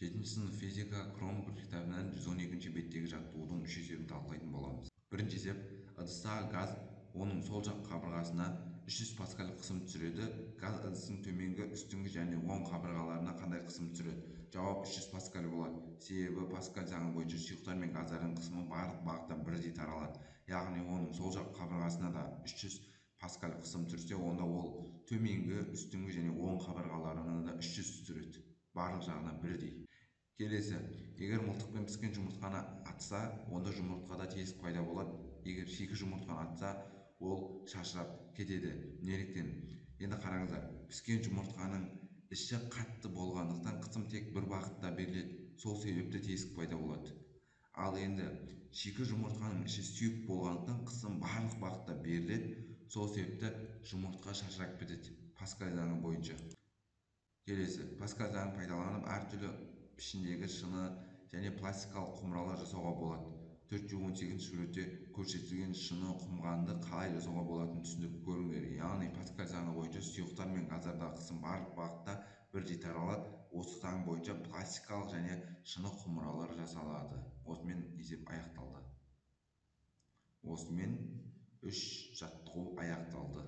7 сынып физика Кромберг кітабынан 112 беттегі жаттығудың 3 есебін талқылайтын боламыз. Бірінші есеп: ыдыстағы газ оның сол жақ қабырғасына 300 паскаль қысым түсіреді. Газ ыдыстың төменгі, үстіңгі және оң қабырғаларына қандай қысым түсіреді? Жауап: 300 паскаль болады. Себебі Паскаль заңы бойынша сұйықтар мен газдардың қысымы барлық бағытта бірдей таралады. Яғни оның сол жақ қабырғасына да 300 паскаль қысым түсірсе, онда ол төменгі, үстіңгі және оң қабырғаларына да 300 түсіреді. Барлық жағынан бірдей. Келесі: егер мылтықпен піскен жұмыртқаны атса, онда жұмыртқада тесік пайда болады. Егер шикі жұмыртқаны атса, ол шашырап кетеді. Неліктен? Енді қараңыздар, піскен жұмыртқаның іші қатты болғандықтан қысым тек бір бағытта беріледі. Сол себепті тесік пайда болады. Ал енді шикі жұмыртқаның іші сұйық болғандықтан қысым барлық бағытта беріледі. Сол себепті жұмыртқа шашырап кетеді. Паскаль заңы бойынша. Келесі: Паскаль заңын пайдаланып әртүрлі пішіндегі шыны және пластикалық құмыралар жасауға болады. 418 суретте көрсетілген шыны құмғанды қалай жасауға болатынын түсіндіріп көріңдер. Яғни Паскаль заңы бойынша сұйықтар мен газдардағы қысым барлық бағытта бірдей таралады. Осы заң бойынша пластикалық және шыны құмыралар жасалады. Осымен есеп аяқталды. Осымен 3 жаттығу аяқталды.